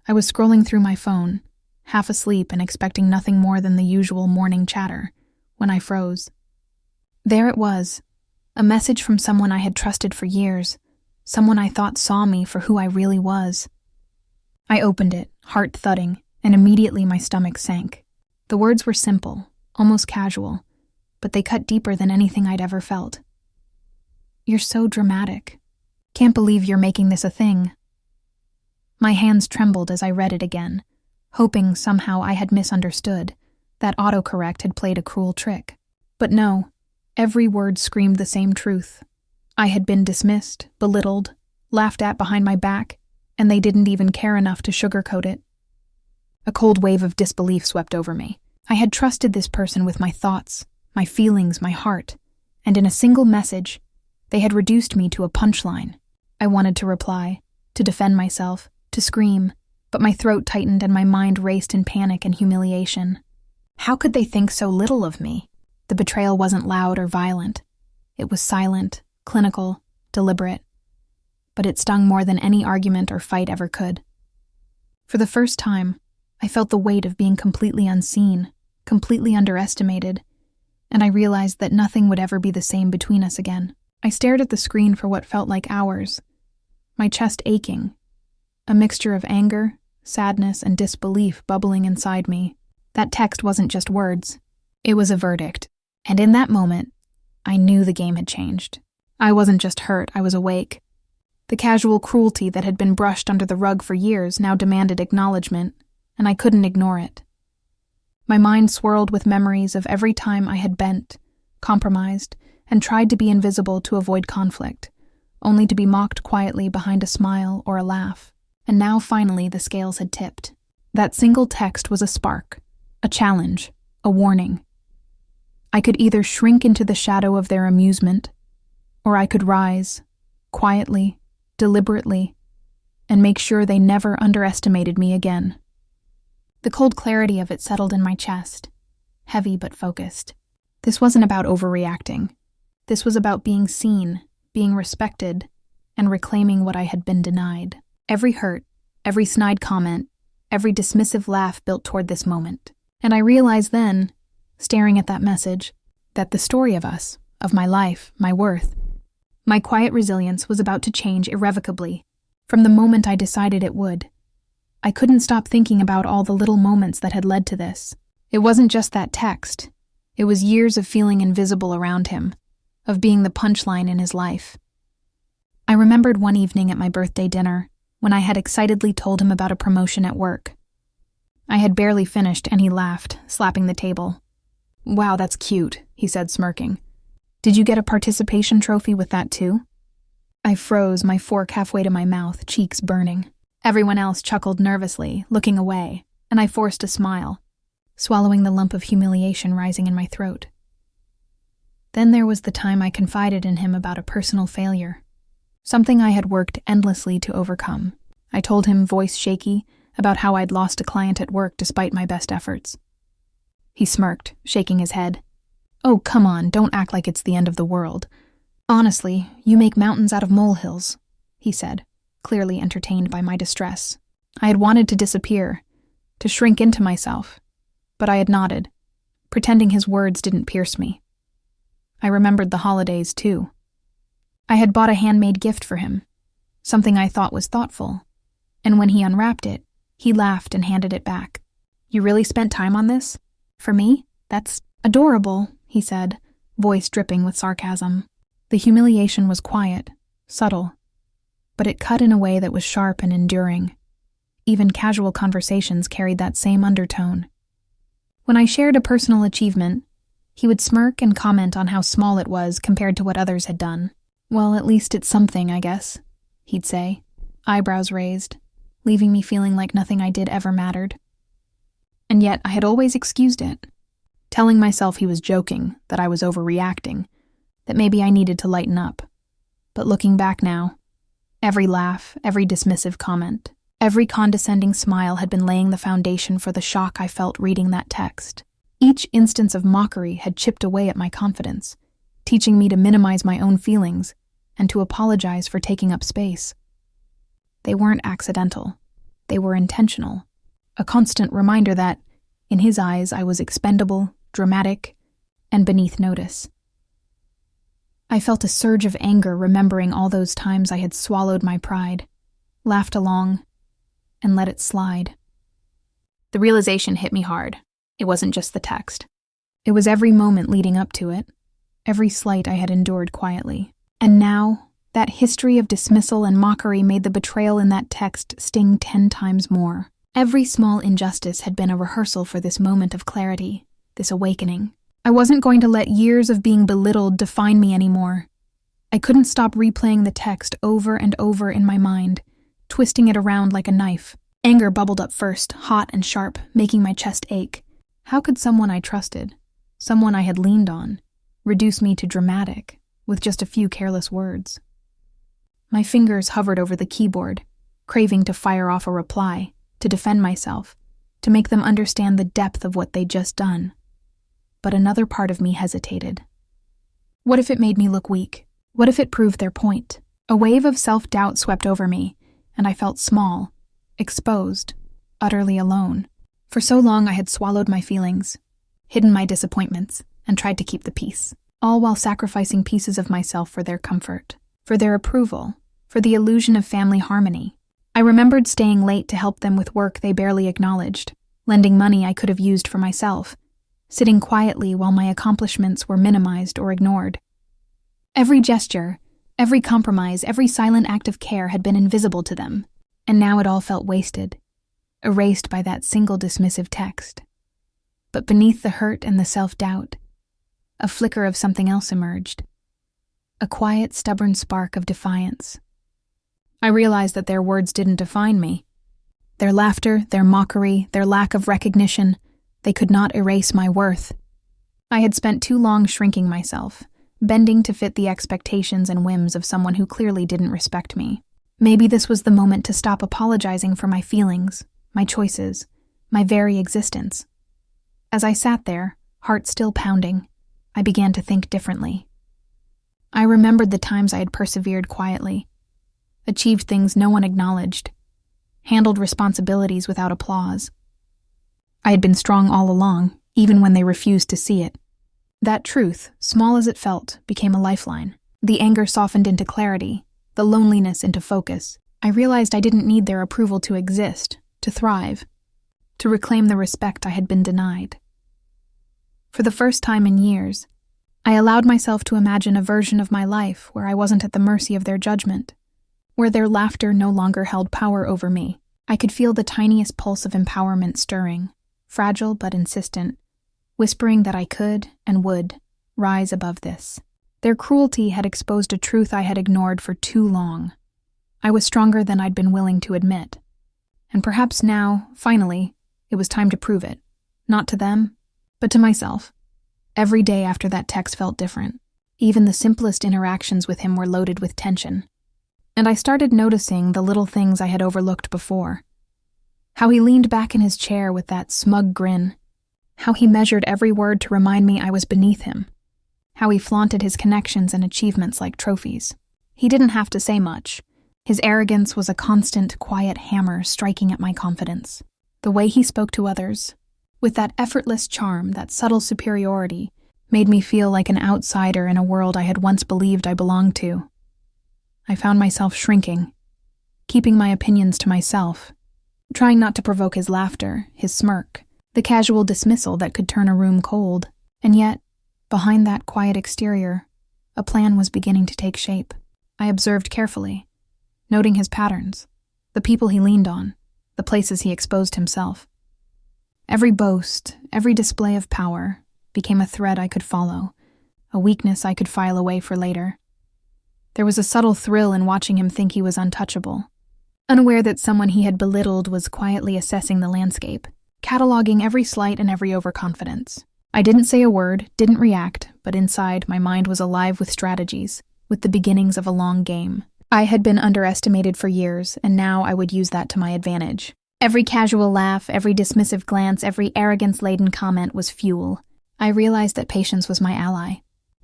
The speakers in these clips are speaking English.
I was scrolling through my phone, half asleep and expecting nothing more than the usual morning chatter, when I froze. There it was, a message from someone I had trusted for years, someone I thought saw me for who I really was. I opened it, heart thudding, and immediately my stomach sank. The words were simple, almost casual, but they cut deeper than anything I'd ever felt. "You're so dramatic. Can't believe you're making this a thing." My hands trembled as I read it again, hoping somehow I had misunderstood, that autocorrect had played a cruel trick. But no, every word screamed the same truth. I had been dismissed, belittled, laughed at behind my back, and they didn't even care enough to sugarcoat it. A cold wave of disbelief swept over me. I had trusted this person with my thoughts, my feelings, my heart, and in a single message, they had reduced me to a punchline. I wanted to reply, to defend myself, to scream, but my throat tightened and my mind raced in panic and humiliation. How could they think so little of me? The betrayal wasn't loud or violent. It was silent, clinical, deliberate. But it stung more than any argument or fight ever could. For the first time, I felt the weight of being completely unseen, completely underestimated, and I realized that nothing would ever be the same between us again. I stared at the screen for what felt like hours, my chest aching, a mixture of anger, sadness, and disbelief bubbling inside me. That text wasn't just words. It was a verdict. And in that moment, I knew the game had changed. I wasn't just hurt, I was awake. The casual cruelty that had been brushed under the rug for years now demanded acknowledgement, and I couldn't ignore it. My mind swirled with memories of every time I had bent, compromised, and tried to be invisible to avoid conflict, only to be mocked quietly behind a smile or a laugh. And now finally the scales had tipped. That single text was a spark, a challenge, a warning. I could either shrink into the shadow of their amusement, or I could rise, quietly, deliberately, and make sure they never underestimated me again. The cold clarity of it settled in my chest, heavy but focused. This wasn't about overreacting. This was about being seen, being respected, and reclaiming what I had been denied. Every hurt, every snide comment, every dismissive laugh built toward this moment. And I realized then, staring at that message, that the story of us, of my life, my worth, my quiet resilience was about to change irrevocably, from the moment I decided it would. I couldn't stop thinking about all the little moments that had led to this. It wasn't just that text. It was years of feeling invisible around him, of being the punchline in his life. I remembered one evening at my birthday dinner, when I had excitedly told him about a promotion at work. I had barely finished and he laughed, slapping the table. "Wow, that's cute," he said, smirking. "Did you get a participation trophy with that too?" I froze, my fork halfway to my mouth, cheeks burning. Everyone else chuckled nervously, looking away, and I forced a smile, swallowing the lump of humiliation rising in my throat. Then there was the time I confided in him about a personal failure, something I had worked endlessly to overcome. I told him, voice shaky, about how I'd lost a client at work despite my best efforts. He smirked, shaking his head. "Oh, come on, don't act like it's the end of the world. Honestly, you make mountains out of molehills," he said, clearly entertained by my distress. I had wanted to disappear, to shrink into myself, but I had nodded, pretending his words didn't pierce me. I remembered the holidays, too. I had bought a handmade gift for him, something I thought was thoughtful, and when he unwrapped it, he laughed and handed it back. "You really spent time on this? For me? That's adorable," he said, voice dripping with sarcasm. The humiliation was quiet, subtle, but it cut in a way that was sharp and enduring. Even casual conversations carried that same undertone. When I shared a personal achievement, he would smirk and comment on how small it was compared to what others had done. "Well, at least it's something, I guess," he'd say, eyebrows raised, leaving me feeling like nothing I did ever mattered. And yet I had always excused it, telling myself he was joking, that I was overreacting, that maybe I needed to lighten up. But looking back now, every laugh, every dismissive comment, every condescending smile had been laying the foundation for the shock I felt reading that text. Each instance of mockery had chipped away at my confidence, teaching me to minimize my own feelings and to apologize for taking up space. They weren't accidental. they were intentional. A constant reminder that, in his eyes, I was expendable, dramatic, and beneath notice. I felt a surge of anger remembering all those times I had swallowed my pride, laughed along, and let it slide. The realization hit me hard. It wasn't just the text. It was every moment leading up to it, every slight I had endured quietly. And now, that history of dismissal and mockery made the betrayal in that text sting 10 times more. Every small injustice had been a rehearsal for this moment of clarity, this awakening. I wasn't going to let years of being belittled define me anymore. I couldn't stop replaying the text over and over in my mind, twisting it around like a knife. Anger bubbled up first, hot and sharp, making my chest ache. How could someone I trusted, someone I had leaned on, reduce me to dramatic with just a few careless words? My fingers hovered over the keyboard, craving to fire off a reply, to defend myself, to make them understand the depth of what they'd just done. But another part of me hesitated. What if it made me look weak? What if it proved their point? A wave of self-doubt swept over me, and I felt small, exposed, utterly alone. For so long I had swallowed my feelings, hidden my disappointments, and tried to keep the peace, all while sacrificing pieces of myself for their comfort, for their approval, for the illusion of family harmony. I remembered staying late to help them with work they barely acknowledged, lending money I could have used for myself, sitting quietly while my accomplishments were minimized or ignored. Every gesture, every compromise, every silent act of care had been invisible to them, and now it all felt wasted, erased by that single dismissive text. But beneath the hurt and the self-doubt, a flicker of something else emerged, a quiet, stubborn spark of defiance. I realized that their words didn't define me. Their laughter, their mockery, their lack of recognition, they could not erase my worth. I had spent too long shrinking myself, bending to fit the expectations and whims of someone who clearly didn't respect me. Maybe this was the moment to stop apologizing for my feelings, my choices, my very existence. As I sat there, heart still pounding, I began to think differently. I remembered the times I had persevered quietly, achieved things no one acknowledged, handled responsibilities without applause. I had been strong all along, even when they refused to see it. That truth, small as it felt, became a lifeline. The anger softened into clarity, the loneliness into focus. I realized I didn't need their approval to exist, to thrive, to reclaim the respect I had been denied. For the first time in years, I allowed myself to imagine a version of my life where I wasn't at the mercy of their judgment, where their laughter no longer held power over me. I could feel the tiniest pulse of empowerment stirring, fragile but insistent, whispering that I could and would rise above this. Their cruelty had exposed a truth I had ignored for too long. I was stronger than I'd been willing to admit. And perhaps now, finally, it was time to prove it. Not to them, but to myself. Every day after that text felt different. Even the simplest interactions with him were loaded with tension. And I started noticing the little things I had overlooked before. How he leaned back in his chair with that smug grin. How he measured every word to remind me I was beneath him. How he flaunted his connections and achievements like trophies. He didn't have to say much. His arrogance was a constant, quiet hammer striking at my confidence. The way he spoke to others, with that effortless charm, that subtle superiority, made me feel like an outsider in a world I had once believed I belonged to. I found myself shrinking, keeping my opinions to myself, trying not to provoke his laughter, his smirk, the casual dismissal that could turn a room cold. And yet, behind that quiet exterior, a plan was beginning to take shape. I observed carefully, noting his patterns, the people he leaned on, the places he exposed himself. Every boast, every display of power, became a thread I could follow, a weakness I could file away for later. There was a subtle thrill in watching him think he was untouchable, unaware that someone he had belittled was quietly assessing the landscape, cataloging every slight and every overconfidence. I didn't say a word, didn't react, but inside my mind was alive with strategies, with the beginnings of a long game. I had been underestimated for years, and now I would use that to my advantage. Every casual laugh, every dismissive glance, every arrogance-laden comment was fuel. I realized that patience was my ally.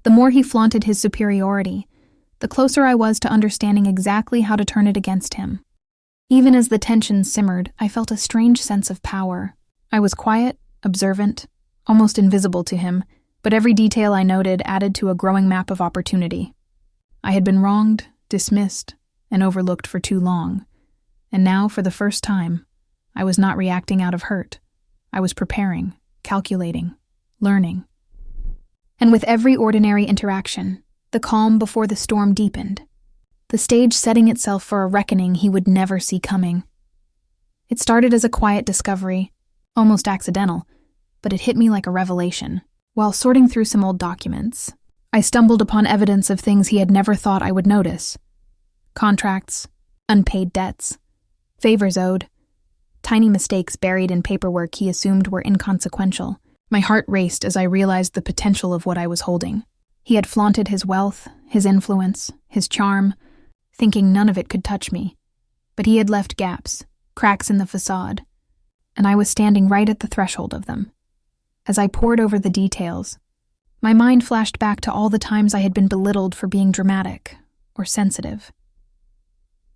The more he flaunted his superiority, the closer I was to understanding exactly how to turn it against him. Even as the tension simmered, I felt a strange sense of power. I was quiet, observant, almost invisible to him, but every detail I noted added to a growing map of opportunity. I had been wronged, dismissed, and overlooked for too long, and now, for the first time, I was not reacting out of hurt. I was preparing, calculating, learning. And with every ordinary interaction, the calm before the storm deepened, the stage setting itself for a reckoning he would never see coming. It started as a quiet discovery, almost accidental, but it hit me like a revelation. While sorting through some old documents, I stumbled upon evidence of things he had never thought I would notice. Contracts, unpaid debts, favors owed, tiny mistakes buried in paperwork he assumed were inconsequential. My heart raced as I realized the potential of what I was holding. He had flaunted his wealth, his influence, his charm, thinking none of it could touch me. But he had left gaps, cracks in the facade, and I was standing right at the threshold of them. As I pored over the details, my mind flashed back to all the times I had been belittled for being dramatic or sensitive.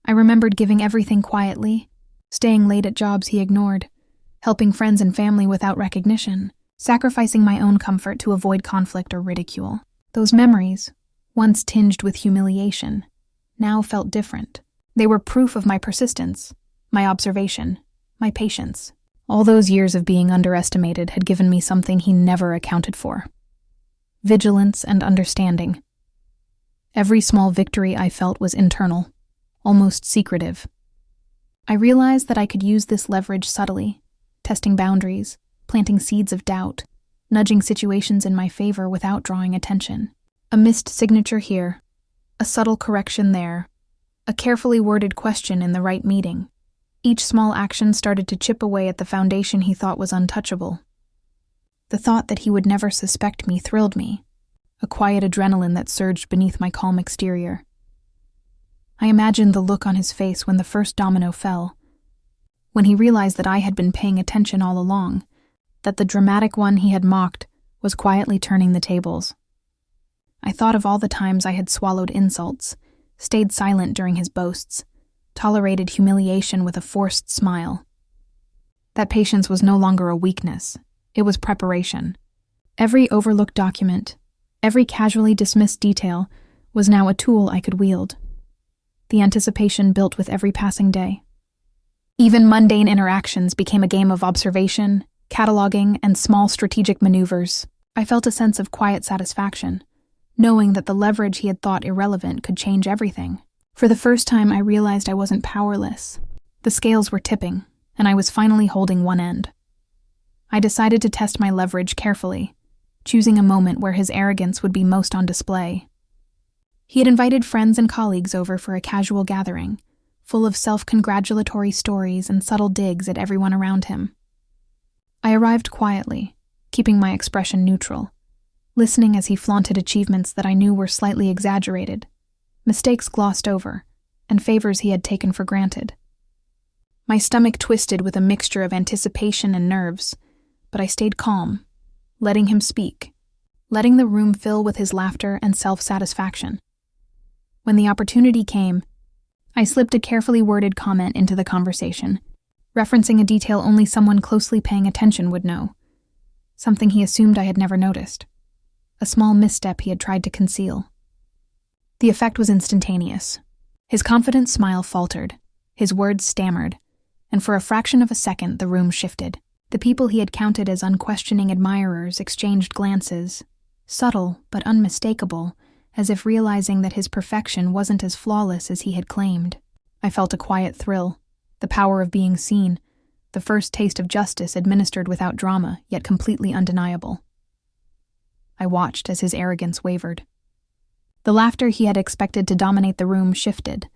I remembered giving everything quietly, staying late at jobs he ignored, helping friends and family without recognition, sacrificing my own comfort to avoid conflict or ridicule. Those memories, once tinged with humiliation, now felt different. They were proof of my persistence, my observation, my patience. All those years of being underestimated had given me something he never accounted for: vigilance and understanding. Every small victory I felt was internal, almost secretive. I realized that I could use this leverage subtly, testing boundaries, planting seeds of doubt, nudging situations in my favor without drawing attention. A missed signature here, a subtle correction there, a carefully worded question in the right meeting. Each small action started to chip away at the foundation he thought was untouchable. The thought that he would never suspect me thrilled me, a quiet adrenaline that surged beneath my calm exterior. I imagined the look on his face when the first domino fell, when he realized that I had been paying attention all along, that the dramatic one he had mocked was quietly turning the tables. I thought of all the times I had swallowed insults, stayed silent during his boasts, tolerated humiliation with a forced smile. That patience was no longer a weakness, it was preparation. Every overlooked document, every casually dismissed detail was now a tool I could wield. The anticipation built with every passing day. Even mundane interactions became a game of observation, cataloging, and small strategic maneuvers. I felt a sense of quiet satisfaction, knowing that the leverage he had thought irrelevant could change everything. For the first time, I realized I wasn't powerless. The scales were tipping, and I was finally holding one end. I decided to test my leverage carefully, choosing a moment where his arrogance would be most on display. He had invited friends and colleagues over for a casual gathering, full of self-congratulatory stories and subtle digs at everyone around him. I arrived quietly, keeping my expression neutral, listening as he flaunted achievements that I knew were slightly exaggerated, mistakes glossed over, and favors he had taken for granted. My stomach twisted with a mixture of anticipation and nerves, but I stayed calm, letting him speak, letting the room fill with his laughter and self-satisfaction. When the opportunity came, I slipped a carefully worded comment into the conversation, referencing a detail only someone closely paying attention would know, something he assumed I had never noticed, a small misstep he had tried to conceal. The effect was instantaneous. His confident smile faltered, his words stammered, and for a fraction of a second the room shifted. The people he had counted as unquestioning admirers exchanged glances, subtle but unmistakable, as if realizing that his perfection wasn't as flawless as he had claimed. I felt a quiet thrill, the power of being seen, the first taste of justice administered without drama, yet completely undeniable. I watched as his arrogance wavered. The laughter he had expected to dominate the room shifted,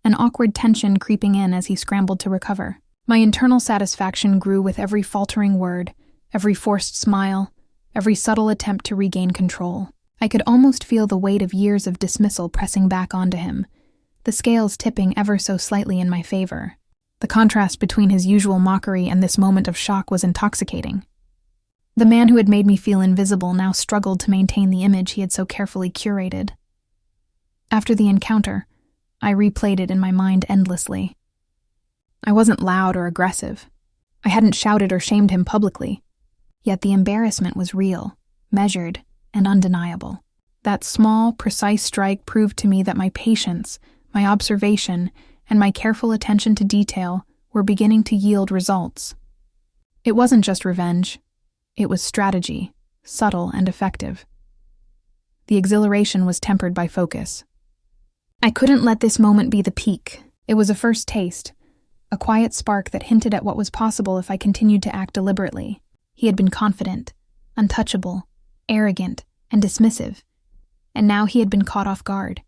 an awkward tension creeping in as he scrambled to recover. My internal satisfaction grew with every faltering word, every forced smile, every subtle attempt to regain control. I could almost feel the weight of years of dismissal pressing back onto him, the scales tipping ever so slightly in my favor. The contrast between his usual mockery and this moment of shock was intoxicating. The man who had made me feel invisible now struggled to maintain the image he had so carefully curated. After the encounter, I replayed it in my mind endlessly. I wasn't loud or aggressive. I hadn't shouted or shamed him publicly. Yet the embarrassment was real, measured, and undeniable. That small, precise strike proved to me that my patience, my observation, and my careful attention to detail were beginning to yield results. It wasn't just revenge. It was strategy, subtle and effective. The exhilaration was tempered by focus. I couldn't let this moment be the peak. It was a first taste, a quiet spark that hinted at what was possible if I continued to act deliberately. He had been confident, untouchable, arrogant, and dismissive, and now he had been caught off guard.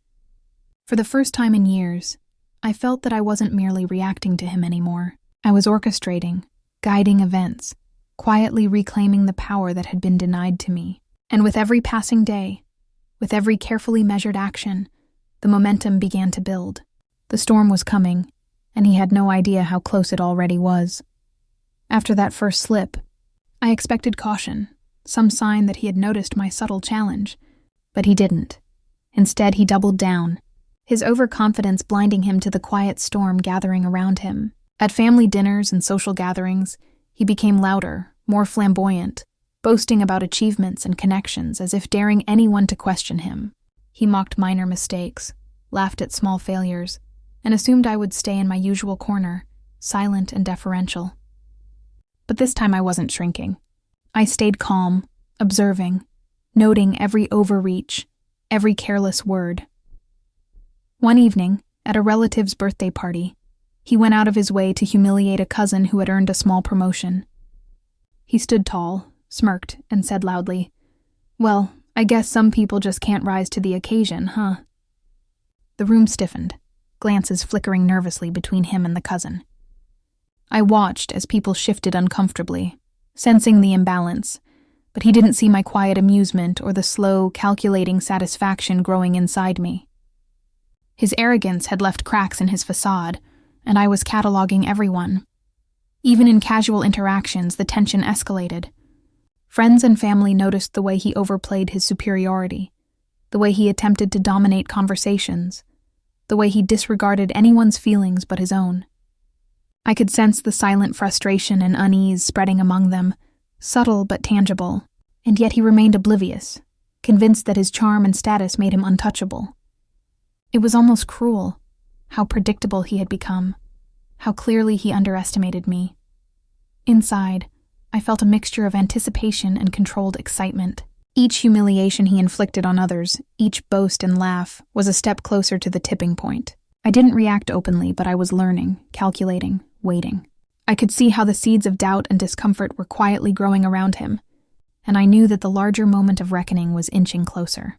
For the first time in years, I felt that I wasn't merely reacting to him anymore. I was orchestrating, guiding events, quietly reclaiming the power that had been denied to me. And with every passing day, with every carefully measured action, the momentum began to build. The storm was coming, and he had no idea how close it already was. After that first slip, I expected caution, some sign that he had noticed my subtle challenge. But he didn't. Instead, he doubled down, his overconfidence blinding him to the quiet storm gathering around him. At family dinners and social gatherings, he became louder, more flamboyant, boasting about achievements and connections as if daring anyone to question him. He mocked minor mistakes, laughed at small failures, and assumed I would stay in my usual corner, silent and deferential. But this time I wasn't shrinking. I stayed calm, observing, noting every overreach, every careless word. One evening, at a relative's birthday party, he went out of his way to humiliate a cousin who had earned a small promotion. He stood tall, smirked, and said loudly, "Well, I guess some people just can't rise to the occasion, huh?" The room stiffened, glances flickering nervously between him and the cousin. I watched as people shifted uncomfortably, sensing the imbalance, but he didn't see my quiet amusement or the slow, calculating satisfaction growing inside me. His arrogance had left cracks in his facade, and I was cataloging everyone. Even in casual interactions, the tension escalated. Friends and family noticed the way he overplayed his superiority, the way he attempted to dominate conversations, the way he disregarded anyone's feelings but his own. I could sense the silent frustration and unease spreading among them, subtle but tangible, and yet he remained oblivious, convinced that his charm and status made him untouchable. It was almost cruel, how predictable he had become, how clearly he underestimated me. Inside, I felt a mixture of anticipation and controlled excitement. Each humiliation he inflicted on others, each boast and laugh, was a step closer to the tipping point. I didn't react openly, but I was learning, calculating, waiting. I could see how the seeds of doubt and discomfort were quietly growing around him, and I knew that the larger moment of reckoning was inching closer.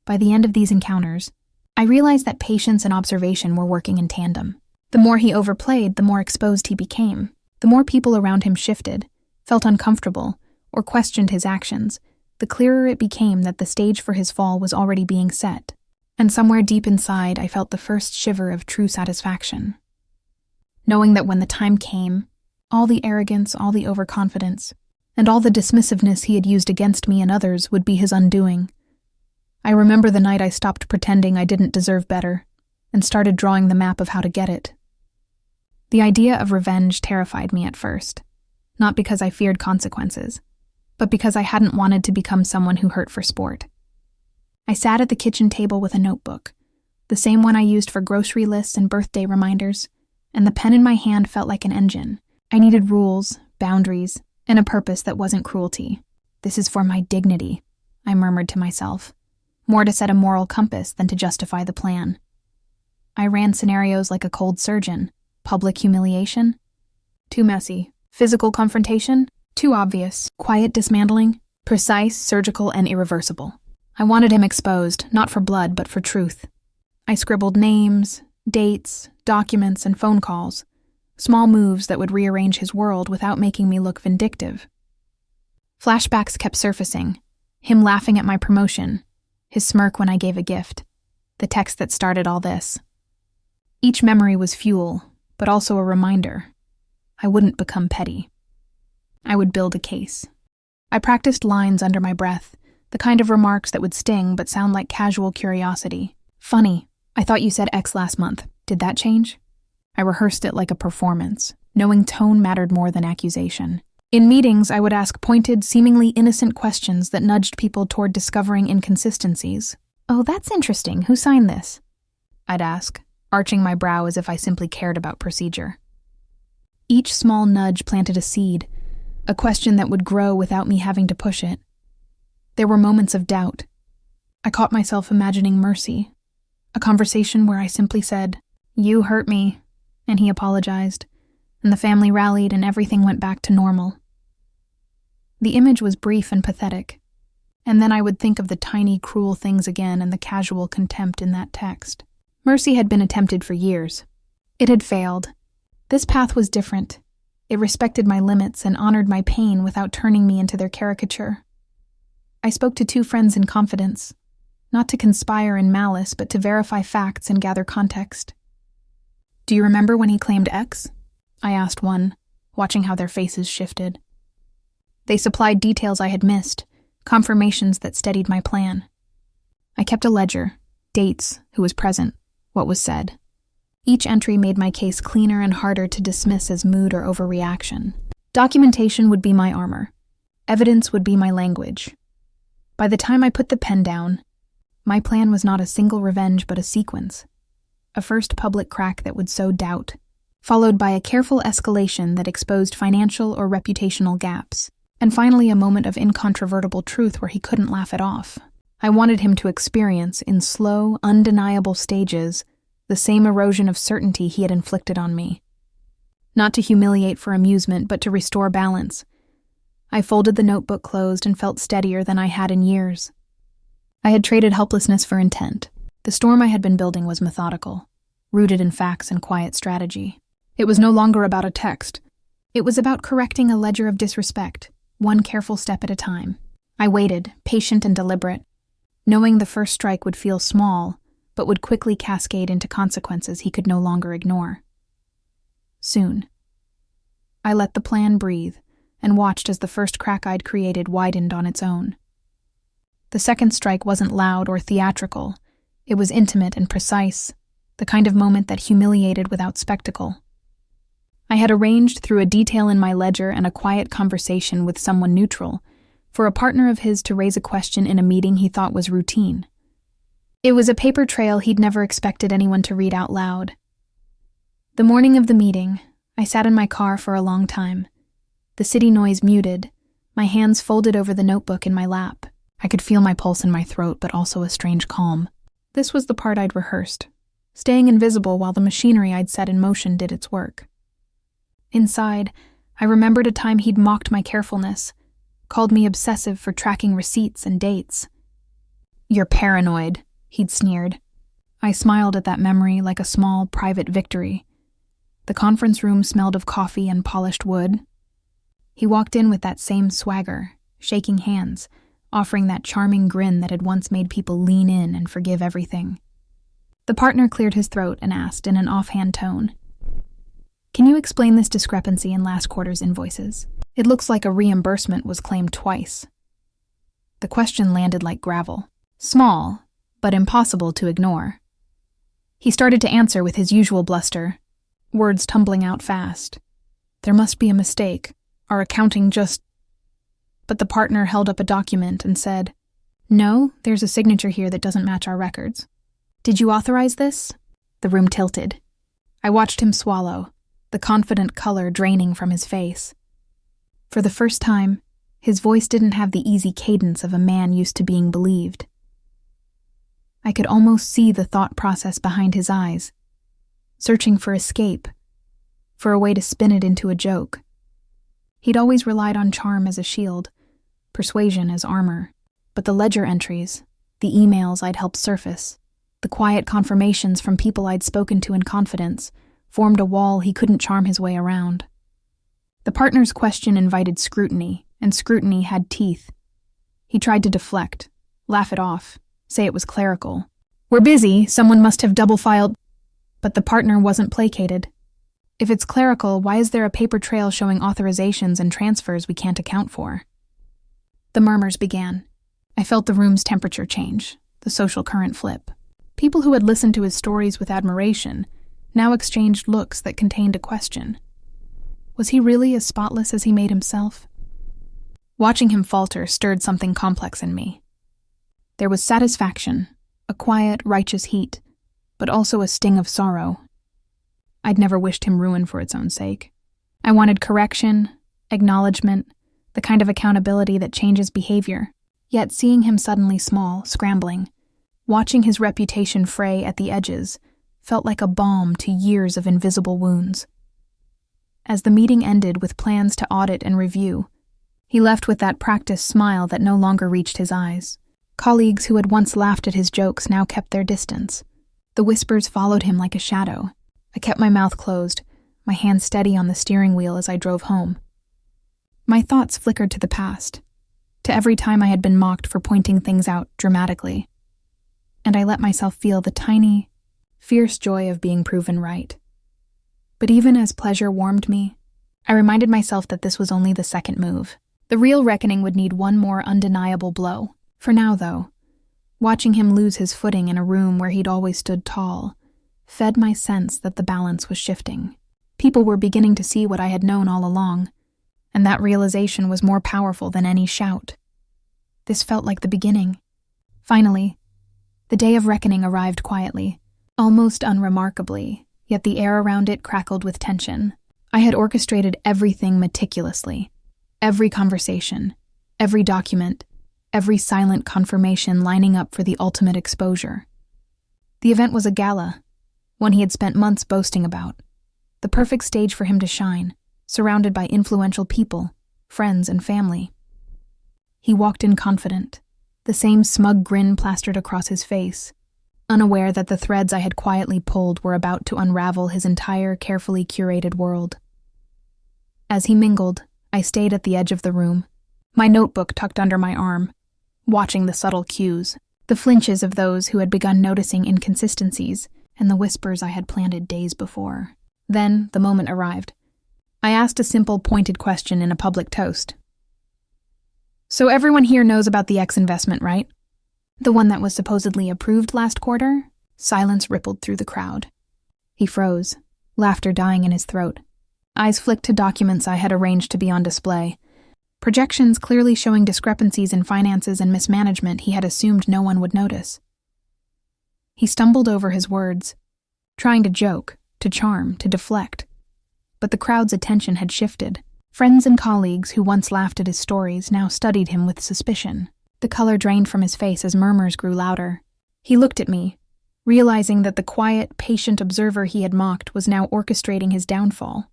By the end of these encounters, I realized that patience and observation were working in tandem. The more he overplayed, the more exposed he became. The more people around him shifted, felt uncomfortable, or questioned his actions, the clearer it became that the stage for his fall was already being set. And somewhere deep inside, I felt the first shiver of true satisfaction. Knowing that when the time came, all the arrogance, all the overconfidence, and all the dismissiveness he had used against me and others would be his undoing. I remember the night I stopped pretending I didn't deserve better, and started drawing the map of how to get it. The idea of revenge terrified me at first, not because I feared consequences, but because I hadn't wanted to become someone who hurt for sport. I sat at the kitchen table with a notebook, the same one I used for grocery lists and birthday reminders, and the pen in my hand felt like an engine. I needed rules, boundaries, and a purpose that wasn't cruelty. "This is for my dignity," I murmured to myself, more to set a moral compass than to justify the plan. I ran scenarios like a cold surgeon. Public humiliation? Too messy. Physical confrontation? Too obvious. Quiet dismantling? Precise, surgical, and irreversible. I wanted him exposed, not for blood, but for truth. I scribbled names, dates, documents, and phone calls, small moves that would rearrange his world without making me look vindictive. Flashbacks kept surfacing, him laughing at my promotion, his smirk when I gave a gift, the text that started all this. Each memory was fuel, but also a reminder. I wouldn't become petty. I would build a case. I practiced lines under my breath, the kind of remarks that would sting but sound like casual curiosity. "Funny, I thought you said X last month. Did that change?" I rehearsed it like a performance, knowing tone mattered more than accusation. In meetings, I would ask pointed, seemingly innocent questions that nudged people toward discovering inconsistencies. "Oh, that's interesting. Who signed this?" I'd ask, arching my brow as if I simply cared about procedure. Each small nudge planted a seed, a question that would grow without me having to push it. There were moments of doubt. I caught myself imagining mercy, a conversation where I simply said, "You hurt me," and he apologized, and the family rallied and everything went back to normal. The image was brief and pathetic, and then I would think of the tiny, cruel things again and the casual contempt in that text. Mercy had been attempted for years. It had failed. This path was different. It respected my limits and honored my pain without turning me into their caricature. I spoke to 2 friends in confidence, not to conspire in malice, but to verify facts and gather context. "Do you remember when he claimed X?" I asked one, watching how their faces shifted. They supplied details I had missed, confirmations that steadied my plan. I kept a ledger, dates, who was present, what was said. Each entry made my case cleaner and harder to dismiss as mood or overreaction. Documentation would be my armor. Evidence would be my language. By the time I put the pen down, my plan was not a single revenge but a sequence. A first public crack that would sow doubt, followed by a careful escalation that exposed financial or reputational gaps, and finally a moment of incontrovertible truth where he couldn't laugh it off. I wanted him to experience, in slow, undeniable stages, the same erosion of certainty he had inflicted on me. Not to humiliate for amusement, but to restore balance. I folded the notebook closed and felt steadier than I had in years. I had traded helplessness for intent. The storm I had been building was methodical, rooted in facts and quiet strategy. It was no longer about a text. It was about correcting a ledger of disrespect, one careful step at a time. I waited, patient and deliberate, knowing the first strike would feel small, but would quickly cascade into consequences he could no longer ignore. Soon, I let the plan breathe and watched as the first crack I'd created widened on its own. The second strike wasn't loud or theatrical. It was intimate and precise, the kind of moment that humiliated without spectacle. I had arranged through a detail in my ledger and a quiet conversation with someone neutral for a partner of his to raise a question in a meeting he thought was routine. It was a paper trail he'd never expected anyone to read out loud. The morning of the meeting, I sat in my car for a long time. The city noise muted, my hands folded over the notebook in my lap. I could feel my pulse in my throat, but also a strange calm. This was the part I'd rehearsed, staying invisible while the machinery I'd set in motion did its work. Inside, I remembered a time he'd mocked my carefulness, called me obsessive for tracking receipts and dates. "You're paranoid," he'd sneered. I smiled at that memory like a small, private victory. The conference room smelled of coffee and polished wood. He walked in with that same swagger, shaking hands, offering that charming grin that had once made people lean in and forgive everything. The partner cleared his throat and asked in an offhand tone, "Can you explain this discrepancy in last quarter's invoices? It looks like a reimbursement was claimed twice." The question landed like gravel. Small, but impossible to ignore. He started to answer with his usual bluster, words tumbling out fast. "There must be a mistake. Our accounting just..." But the partner held up a document and said, "No, there's a signature here that doesn't match our records. Did you authorize this?" The room tilted. I watched him swallow, the confident color draining from his face. For the first time, his voice didn't have the easy cadence of a man used to being believed. I could almost see the thought process behind his eyes, searching for escape, for a way to spin it into a joke. He'd always relied on charm as a shield, persuasion as armor, but the ledger entries, the emails I'd helped surface, the quiet confirmations from people I'd spoken to in confidence, formed a wall he couldn't charm his way around. The partner's question invited scrutiny, and scrutiny had teeth. He tried to deflect, laugh it off, say it was clerical. "We're busy, someone must have double-filed..." But the partner wasn't placated. If it's clerical, why is there a paper trail showing authorizations and transfers we can't account for? The murmurs began. I felt the room's temperature change, the social current flip. People who had listened to his stories with admiration now exchanged looks that contained a question. Was he really as spotless as he made himself? Watching him falter stirred something complex in me. There was satisfaction, a quiet, righteous heat, but also a sting of sorrow. I'd never wished him ruin for its own sake. I wanted correction, acknowledgement, the kind of accountability that changes behavior. Yet seeing him suddenly small, scrambling, watching his reputation fray at the edges, felt like a balm to years of invisible wounds. As the meeting ended with plans to audit and review, he left with that practiced smile that no longer reached his eyes. Colleagues who had once laughed at his jokes now kept their distance. The whispers followed him like a shadow. I kept my mouth closed, my hand steady on the steering wheel as I drove home. My thoughts flickered to the past, to every time I had been mocked for pointing things out dramatically, and I let myself feel the tiny, fierce joy of being proven right. But even as pleasure warmed me, I reminded myself that this was only the second move. The real reckoning would need one more undeniable blow. For now, though, watching him lose his footing in a room where he'd always stood tall fed my sense that the balance was shifting. People were beginning to see what I had known all along, and that realization was more powerful than any shout. This felt like the beginning. Finally, the day of reckoning arrived quietly, almost unremarkably, yet the air around it crackled with tension. I had orchestrated everything meticulously. Every conversation, every document, every silent confirmation lining up for the ultimate exposure. The event was a gala, one he had spent months boasting about. The perfect stage for him to shine, surrounded by influential people, friends, and family. He walked in confident, the same smug grin plastered across his face, unaware that the threads I had quietly pulled were about to unravel his entire carefully curated world. As he mingled, I stayed at the edge of the room, my notebook tucked under my arm, watching the subtle cues, the flinches of those who had begun noticing inconsistencies and the whispers I had planted days before. Then the moment arrived. I asked a simple, pointed question in a public toast. "So everyone here knows about the X investment, right? The one that was supposedly approved last quarter?" Silence rippled through the crowd. He froze, laughter dying in his throat. Eyes flicked to documents I had arranged to be on display. Projections clearly showing discrepancies in finances and mismanagement he had assumed no one would notice. He stumbled over his words, trying to joke, to charm, to deflect. But the crowd's attention had shifted. Friends and colleagues who once laughed at his stories now studied him with suspicion. The color drained from his face as murmurs grew louder. He looked at me, realizing that the quiet, patient observer he had mocked was now orchestrating his downfall.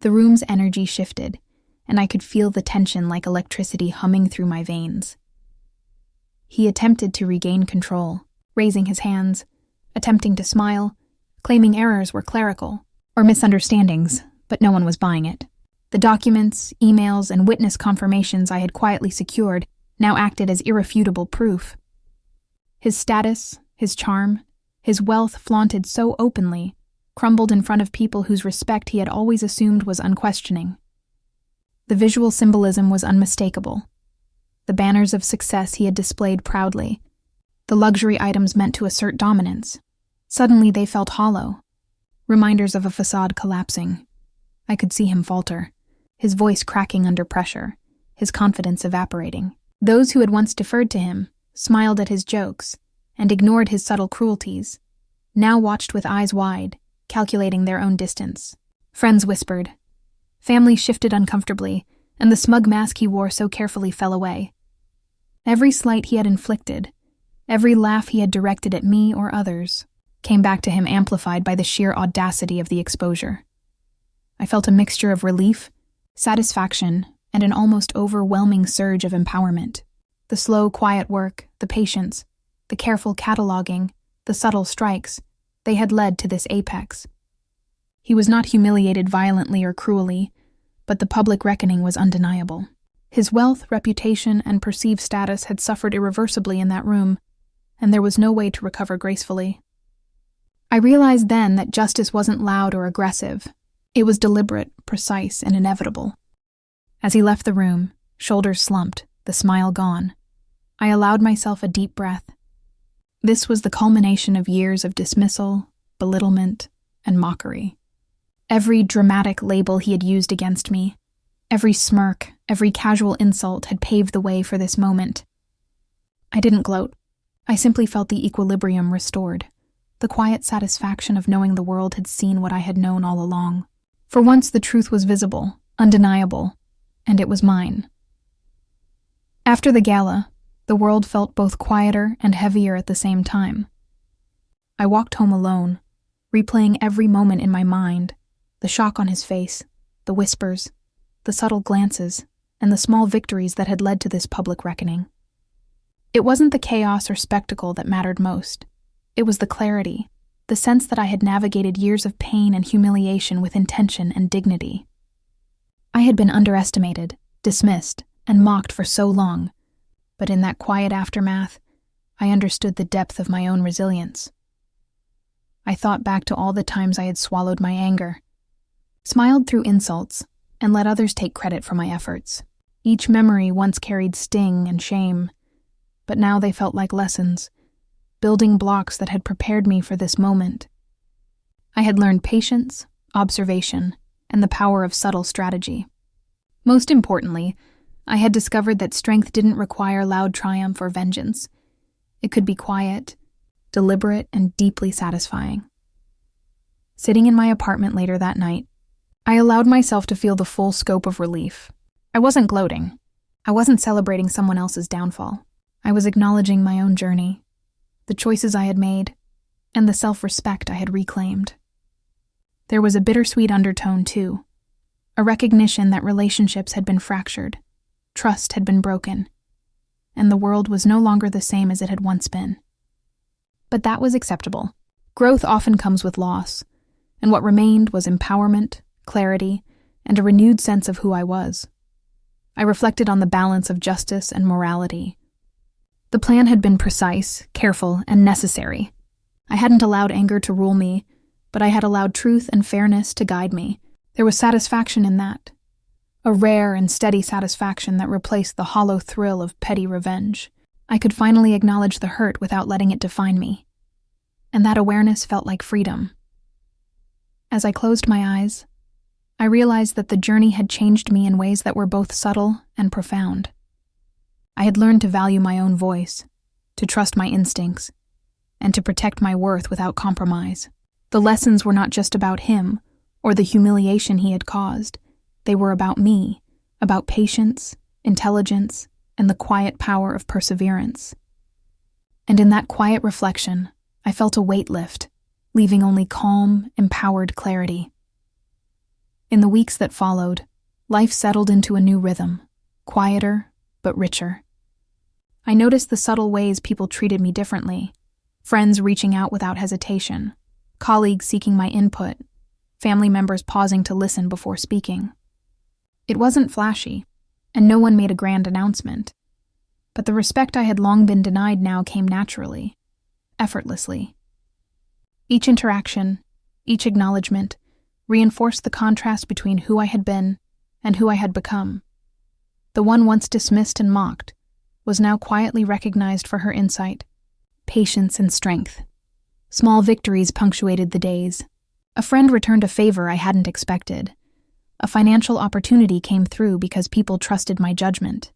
The room's energy shifted, and I could feel the tension like electricity humming through my veins. He attempted to regain control, raising his hands, attempting to smile, claiming errors were clerical, or misunderstandings, but no one was buying it. The documents, emails, and witness confirmations I had quietly secured now acted as irrefutable proof. His status, his charm, his wealth flaunted so openly, crumbled in front of people whose respect he had always assumed was unquestioning. The visual symbolism was unmistakable. The banners of success he had displayed proudly, the luxury items meant to assert dominance. Suddenly they felt hollow, reminders of a facade collapsing. I could see him falter, his voice cracking under pressure, his confidence evaporating. Those who had once deferred to him, smiled at his jokes, and ignored his subtle cruelties, now watched with eyes wide, calculating their own distance. Friends whispered. Family shifted uncomfortably, and the smug mask he wore so carefully fell away. Every slight he had inflicted, every laugh he had directed at me or others, came back to him amplified by the sheer audacity of the exposure. I felt a mixture of relief, satisfaction, and an almost overwhelming surge of empowerment. The slow, quiet work, the patience, the careful cataloging, the subtle strikes, they had led to this apex. He was not humiliated violently or cruelly, but the public reckoning was undeniable. His wealth, reputation, and perceived status had suffered irreversibly in that room, and there was no way to recover gracefully. I realized then that justice wasn't loud or aggressive. It was deliberate, precise, and inevitable. As he left the room, shoulders slumped, the smile gone, I allowed myself a deep breath. This was the culmination of years of dismissal, belittlement, and mockery. Every dramatic label he had used against me, every smirk, every casual insult had paved the way for this moment. I didn't gloat. I simply felt the equilibrium restored, the quiet satisfaction of knowing the world had seen what I had known all along. For once the truth was visible, undeniable, and it was mine. After the gala, the world felt both quieter and heavier at the same time. I walked home alone, replaying every moment in my mind, the shock on his face, the whispers, the subtle glances, and the small victories that had led to this public reckoning. It wasn't the chaos or spectacle that mattered most. It was the clarity, the sense that I had navigated years of pain and humiliation with intention and dignity. I had been underestimated, dismissed, and mocked for so long, but in that quiet aftermath, I understood the depth of my own resilience. I thought back to all the times I had swallowed my anger, smiled through insults, and let others take credit for my efforts. Each memory once carried sting and shame, but now they felt like lessons, building blocks that had prepared me for this moment. I had learned patience, observation, and the power of subtle strategy. Most importantly, I had discovered that strength didn't require loud triumph or vengeance. It could be quiet, deliberate, and deeply satisfying. Sitting in my apartment later that night, I allowed myself to feel the full scope of relief. I wasn't gloating. I wasn't celebrating someone else's downfall. I was acknowledging my own journey, the choices I had made, and the self-respect I had reclaimed. There was a bittersweet undertone, too, a recognition that relationships had been fractured, trust had been broken, and the world was no longer the same as it had once been. But that was acceptable. Growth often comes with loss, and what remained was empowerment, clarity, and a renewed sense of who I was. I reflected on the balance of justice and morality. The plan had been precise, careful, and necessary. I hadn't allowed anger to rule me, but I had allowed truth and fairness to guide me. There was satisfaction in that, a rare and steady satisfaction that replaced the hollow thrill of petty revenge. I could finally acknowledge the hurt without letting it define me, and that awareness felt like freedom. As I closed my eyes, I realized that the journey had changed me in ways that were both subtle and profound. I had learned to value my own voice, to trust my instincts, and to protect my worth without compromise. The lessons were not just about him or the humiliation he had caused. They were about me, about patience, intelligence, and the quiet power of perseverance. And in that quiet reflection, I felt a weight lift, leaving only calm, empowered clarity. In the weeks that followed, life settled into a new rhythm, quieter but richer. I noticed the subtle ways people treated me differently, friends reaching out without hesitation, colleagues seeking my input, family members pausing to listen before speaking. It wasn't flashy, and no one made a grand announcement, but the respect I had long been denied now came naturally, effortlessly. Each interaction, each acknowledgement, reinforced the contrast between who I had been and who I had become. The one once dismissed and mocked was now quietly recognized for her insight, patience, and strength. Small victories punctuated the days. A friend returned a favor I hadn't expected. A financial opportunity came through because people trusted my judgment.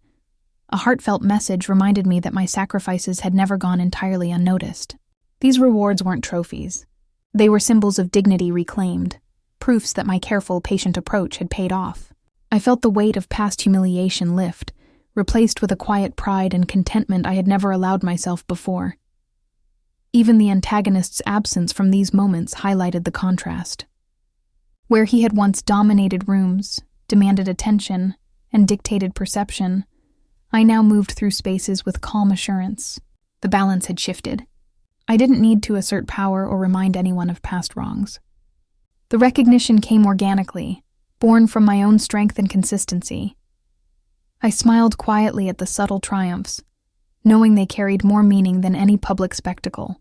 A heartfelt message reminded me that my sacrifices had never gone entirely unnoticed. These rewards weren't trophies. They were symbols of dignity reclaimed, proofs that my careful, patient approach had paid off. I felt the weight of past humiliation lift, replaced with a quiet pride and contentment I had never allowed myself before. Even the antagonist's absence from these moments highlighted the contrast. Where he had once dominated rooms, demanded attention, and dictated perception, I now moved through spaces with calm assurance. The balance had shifted. I didn't need to assert power or remind anyone of past wrongs. The recognition came organically, born from my own strength and consistency. I smiled quietly at the subtle triumphs, knowing they carried more meaning than any public spectacle.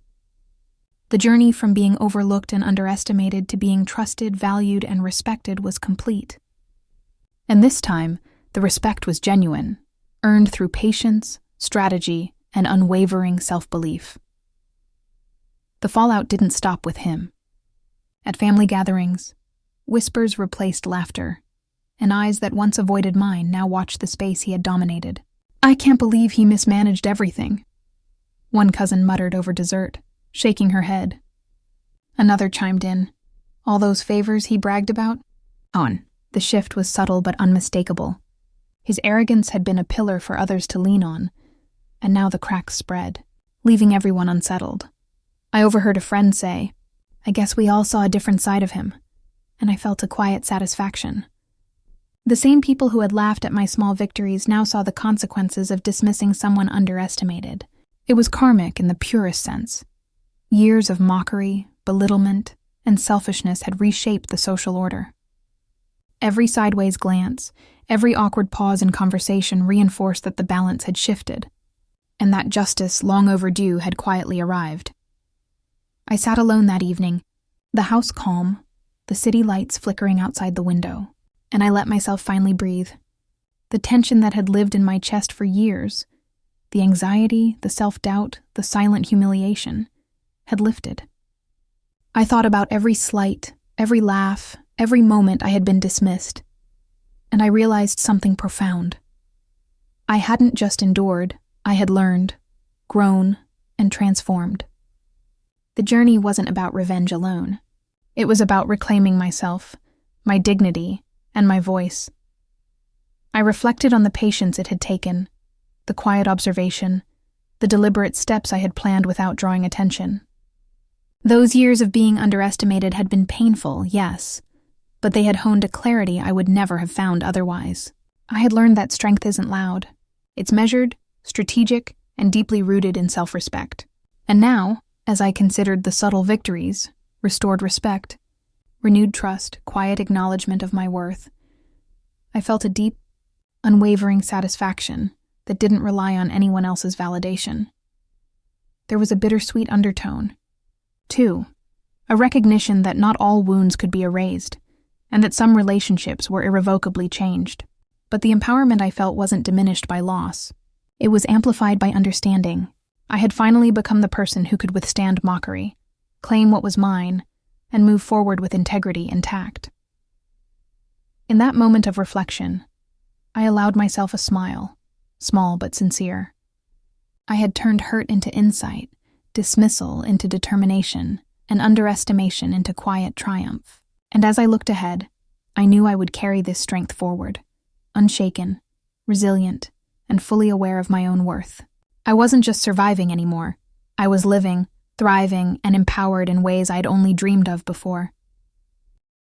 The journey from being overlooked and underestimated to being trusted, valued, and respected was complete. And this time, the respect was genuine, earned through patience, strategy, and unwavering self-belief. The fallout didn't stop with him. At family gatherings, whispers replaced laughter, and eyes that once avoided mine now watched the space he had dominated. "I can't believe he mismanaged everything," one cousin muttered over dessert, shaking her head. Another chimed in, "All those favors he bragged about?" The shift was subtle but unmistakable. His arrogance had been a pillar for others to lean on, and now the cracks spread, leaving everyone unsettled. I overheard a friend say, "I guess we all saw a different side of him," and I felt a quiet satisfaction. The same people who had laughed at my small victories now saw the consequences of dismissing someone underestimated. It was karmic in the purest sense. Years of mockery, belittlement, and selfishness had reshaped the social order. Every sideways glance, every awkward pause in conversation reinforced that the balance had shifted, and that justice, long overdue, had quietly arrived. I sat alone that evening, the house calm, the city lights flickering outside the window, and I let myself finally breathe. The tension that had lived in my chest for years, the anxiety, the self-doubt, the silent humiliation, had lifted. I thought about every slight, every laugh, every moment I had been dismissed, and I realized something profound. I hadn't just endured, I had learned, grown, and transformed. The journey wasn't about revenge alone. It was about reclaiming myself, my dignity, and my voice. I reflected on the patience it had taken, the quiet observation, the deliberate steps I had planned without drawing attention. Those years of being underestimated had been painful, yes, but they had honed a clarity I would never have found otherwise. I had learned that strength isn't loud. It's measured, strategic, and deeply rooted in self-respect. And now, as I considered the subtle victories, restored respect, renewed trust, quiet acknowledgement of my worth, I felt a deep, unwavering satisfaction that didn't rely on anyone else's validation. There was a bittersweet undertone, too, a recognition that not all wounds could be erased, and that some relationships were irrevocably changed. But the empowerment I felt wasn't diminished by loss. It was amplified by understanding. I had finally become the person who could withstand mockery, claim what was mine, and move forward with integrity and tact. In that moment of reflection, I allowed myself a smile, small but sincere. I had turned hurt into insight, dismissal into determination, and underestimation into quiet triumph. And as I looked ahead, I knew I would carry this strength forward, unshaken, resilient, and fully aware of my own worth. I wasn't just surviving anymore. I was living, thriving, and empowered in ways I'd only dreamed of before.